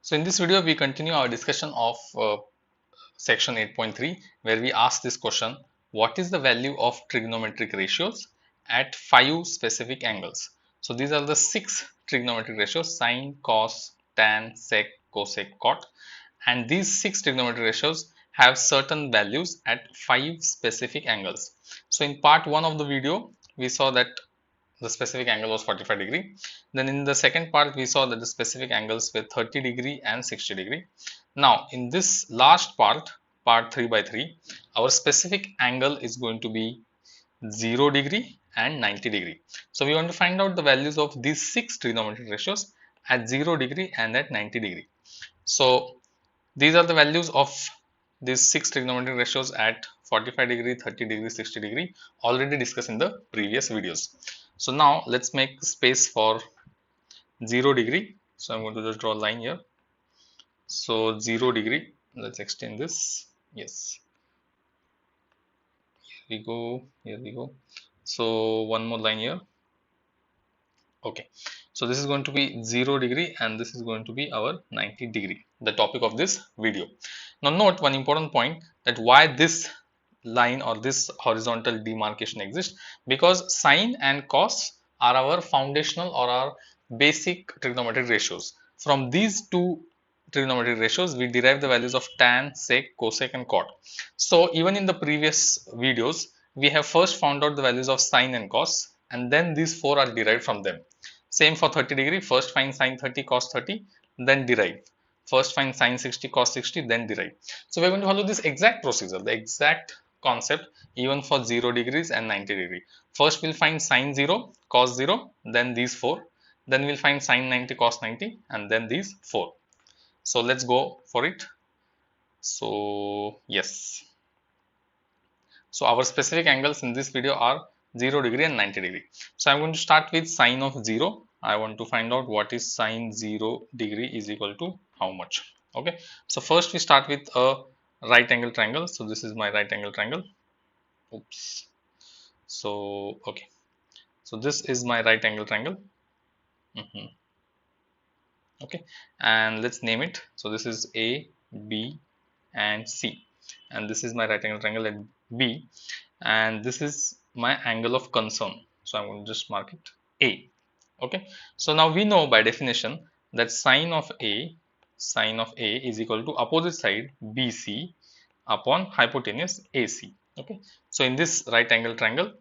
So in this video, we continue our discussion of section 8.3 where we ask this question: what is the value of trigonometric ratios at 5 specific angles? So these are the 6 trigonometric ratios: sine, cos, tan, sec, cosec, cot, and these 6 trigonometric ratios have certain values at 5 specific angles. So in part 1 of the video, we saw that the specific angle was 45 degree. Then in the second part, we saw that the specific angles were 30 degree and 60 degree. Now in this last part, part 3 by 3, our specific angle is going to be 0 degree and 90 degree. So we want to find out the values of these 6 trigonometric ratios at 0 degree and at 90 degree. So these are the values of these 6 trigonometric ratios at 45 degree, 30 degree, 60 degree, already discussed in the previous videos. So now let's make space for 0 degree. So I'm going to just draw a line here. So 0 degree, let's extend this. Yes, here we go. So one more line here. Okay, so this is going to be 0 degree and this is going to be our 90 degree, the topic of this video. Now note one important point, that why this line or this horizontal demarcation exists, because sine and cos are our foundational or our basic trigonometric ratios. From these two trigonometric ratios, we derive the values of tan, sec, cosec and cot. So even in the previous videos, we have first found out the values of sine and cos, and then these four are derived from them. Same for 30 degree, first find sine 30, cos 30, then derive. First find sine 60, cos 60, then derive. So we're going to follow this exact procedure, the exact concept, even for 0 degrees and 90 degree. First we'll find sine 0, cos 0, then these four. Then we'll find sine 90, cos 90, and then these four. So let's go for it. So yes. So our specific angles in this video are 0 degree and 90 degree. So I'm going to start with sine of 0. I want to find out what is sine 0 degree is equal to how much. Okay. So first we start with a right angle triangle. So this is my right angle triangle. Oops. So okay. So this is my right angle triangle. Okay. And let's name it. So this is A, B, and C. And this is my right angle triangle at B, and this is my angle of concern. So I'm going to just mark it A. Okay. So now we know by definition that sine of A is equal to opposite side BC upon hypotenuse AC. Okay. So in this right angle triangle,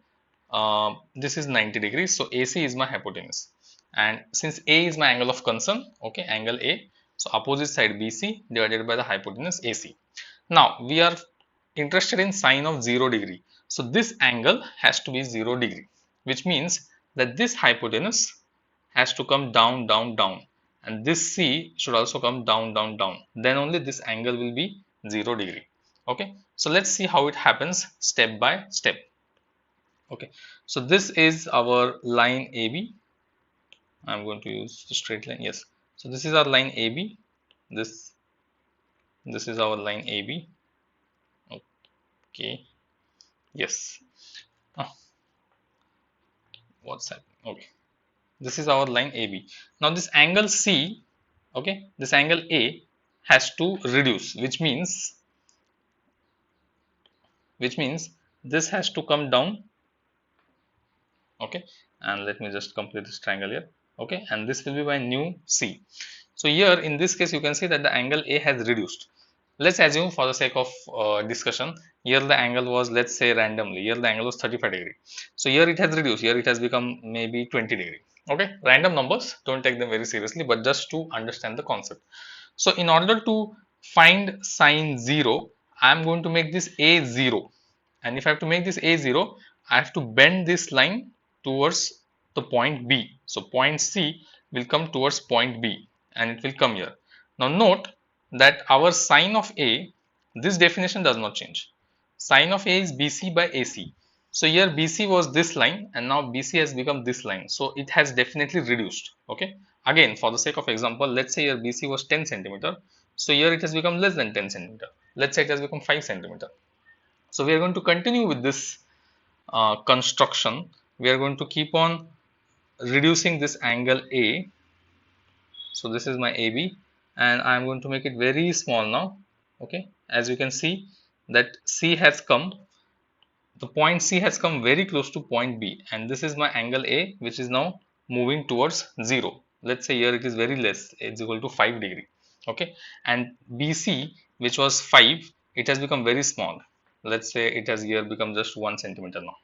this is 90 degrees. So AC is my hypotenuse, and since A is my angle of concern, okay, angle A, so opposite side BC divided by the hypotenuse AC. Now we are interested in sine of 0 degree. So this angle has to be 0 degree, which means that this hypotenuse has to come down, down, down, and this C should also come down, down, down. Then only this angle will be 0 degree. Okay, so let's see how it happens step by step. Okay, so this is our line AB. I'm going to use the straight line. Yes, so this is our line AB. This is our line AB. Okay, yes. What's happening? Okay, this is our line AB. Now this angle C, okay, this angle A has to reduce, which means this has to come down. Okay, and let me just complete this triangle here. Okay, and this will be my new C. So here in this case you can see that the angle A has reduced. Let's assume for the sake of discussion, here the angle was, let's say randomly, here the angle was 35 degree. So here it has reduced, here it has become maybe 20 degree. Okay, random numbers, don't take them very seriously, but just to understand the concept. So in order to find sine 0, I am going to make this A 0, and if I have to make this A 0, I have to bend this line towards the point B. So point C will come towards point B and it will come here. Now note that our sine of A, this definition does not change. Sine of A is BC by AC. So here BC was this line and now BC has become this line. So it has definitely reduced. Okay. Again, for the sake of example, let's say here BC was 10 centimeter. So here it has become less than 10 centimeter. Let's say it has become 5 centimeter. So we are going to continue with this construction. We are going to keep on reducing this angle A. So this is my AB, and I'm going to make it very small now. Okay, as you can see that C has come, the point C has come very close to point B, and this is my angle A, which is now moving towards 0. Let's say here it is very less, it's equal to 5 degree. Okay, and BC, which was 5, it has become very small. Let's say it has here become just 1 centimeter now.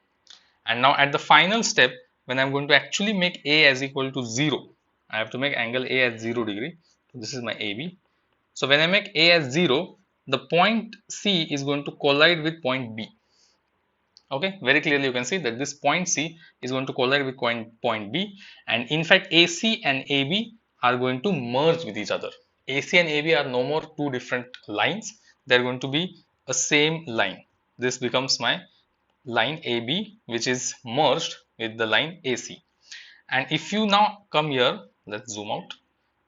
And now at the final step, when I'm going to actually make A as equal to 0, I have to make angle A as 0 degree. So this is my AB. So when I make A as 0, the point C is going to collide with point B. Okay, very clearly you can see that this point C is going to collide with point B, and in fact AC and AB are going to merge with each other. AC and AB are no more two different lines, they are going to be a same line. This becomes my line AB, which is merged with the line AC. And if you now come here, let's zoom out.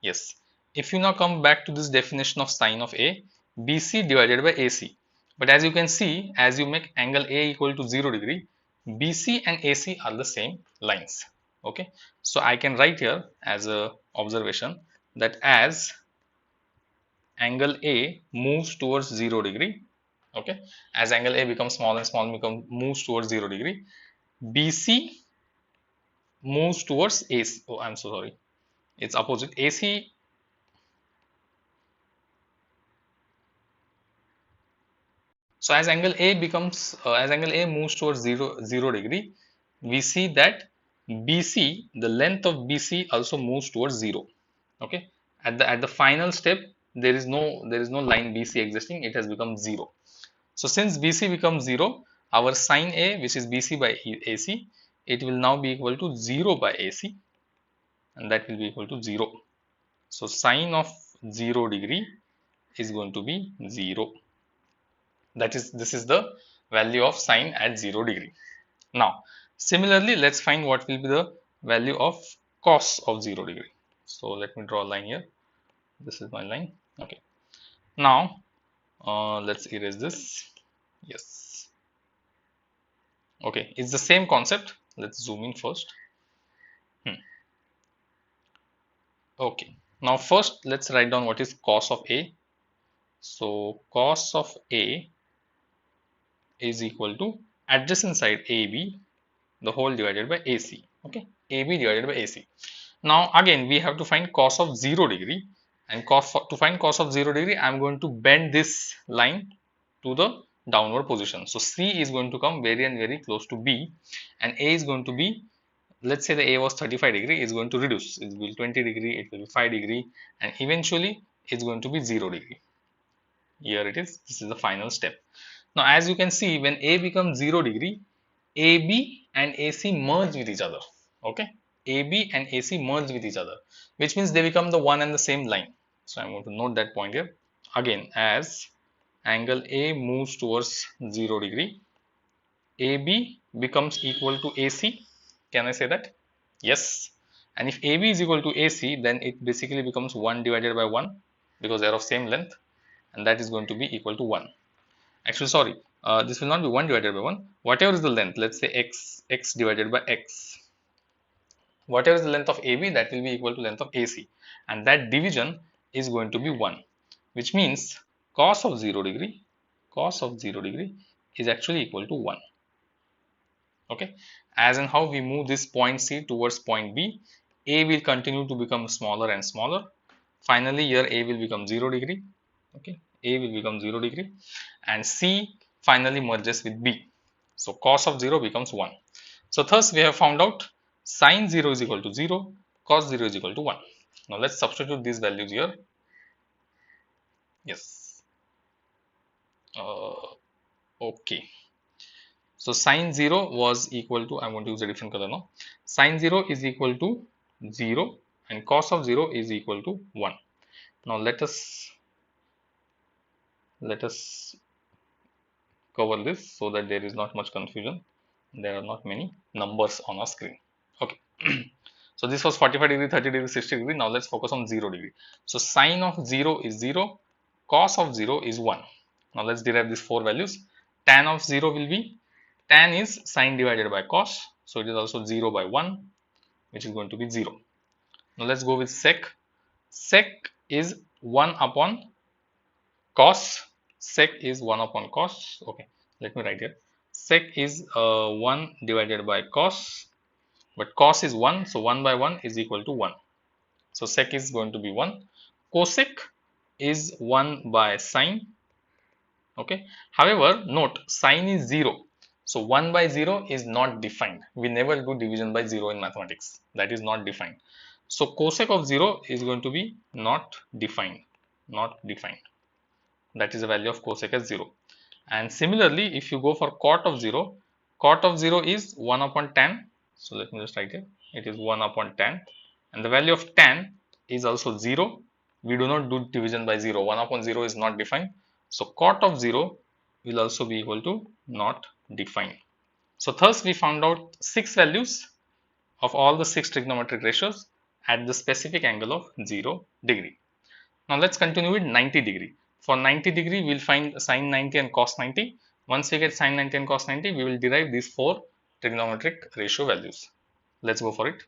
Yes, if you now come back to this definition of sine of A, BC divided by AC. But as you can see, as you make angle A equal to 0 degree, BC and AC are the same lines. Okay, so I can write here as a observation that as angle A moves towards 0 degree, okay, as angle A becomes small and small, moves towards 0 degree, BC moves towards AC. Oh, I'm so sorry, it's opposite. AC, so as angle A becomes as angle A moves towards 0 degree, we see that BC, the length of BC also moves towards 0. Okay, at the final step, there is no line BC existing, it has become 0. So since BC becomes 0, our sine A, which is BC by AC, it will now be equal to 0 by AC, and that will be equal to 0. So sine of 0 degree is going to be 0. That is, this is the value of sine at 0 degree. Now similarly, let's find what will be the value of cos of 0 degree. So let me draw a line here. This is my line. Okay, now let's erase this. Yes, okay, it's the same concept. Let's zoom in first. Okay, now first let's write down what is cos of A. So cos of A is equal to adjacent side AB, the whole divided by AC. Okay, AB divided by AC. Now again we have to find cos of 0 degree, and to find cos of 0 degree, I am going to bend this line to the downward position. So C is going to come very close to B, and A is going to be, let's say the A was 35 degree, is going to reduce, it will be 20 degree, it will be 5 degree, and eventually it's going to be 0 degree. Here it is, this is the final step. Now as you can see, when A becomes 0 degree, AB and AC merge with each other. Okay, AB and AC merge with each other, which means they become the one and the same line. So I'm going to note that point here. Again, as angle A moves towards 0 degree, AB becomes equal to AC. Can I say that? Yes. And if AB is equal to AC, then it basically becomes 1 divided by 1, because they are of same length, and that is going to be equal to 1. Actually, sorry, this will not be 1 divided by 1. Whatever is the length, let's say x divided by x. Whatever is the length of AB, that will be equal to length of AC, and that division is going to be 1, which means cos of 0 degree is actually equal to 1. Okay, as and how we move this point C towards point B, A will continue to become smaller and smaller. Finally here A will become 0 degree. Okay, A will become 0 degree, and C finally merges with B. So cos of 0 becomes 1. So thus we have found out sine 0 is equal to 0, cos 0 is equal to 1. Now let's substitute these values here. Yes. Okay. So sine 0 was equal to, I'm going to use a different color now. Sine 0 is equal to 0 and cos of 0 is equal to 1. Now let us cover this so that there is not much confusion. There are not many numbers on our screen. Okay. So this was 45 degree, 30 degree, 60 degree. Now let's focus on 0 degree. So sine of 0 is 0, cos of 0 is 1. Now let's derive these four values. Tan of 0 will be, tan is sine divided by cos, so it is also 0 by 1, which is going to be 0. Now let's go with sec. Sec is 1 upon cos. Sec is 1 upon cos. Okay, let me write here. Sec is 1 divided by cos, but cos is 1, so 1 by 1 is equal to 1. So sec is going to be 1. Cosec is 1 by sine. Okay. However, note sine is 0. So 1 by 0 is not defined. We never do division by 0 in mathematics. That is not defined. So cosec of 0 is going to be not defined. Not defined. That is the value of cosec as 0. And similarly, if you go for cot of 0 is 1 upon tan. So let me just write here. It is 1 upon tan. And the value of tan is also 0. We do not do division by 0. 1 upon 0 is not defined. So cot of 0 will also be equal to not defined. So thus we found out 6 values of all the 6 trigonometric ratios at the specific angle of 0 degree. Now let's continue with 90 degree. For 90 degree, we'll find sine 90 and cos 90. Once we get sine 90 and cos 90, we will derive these 4 trigonometric ratio values. Let's go for it.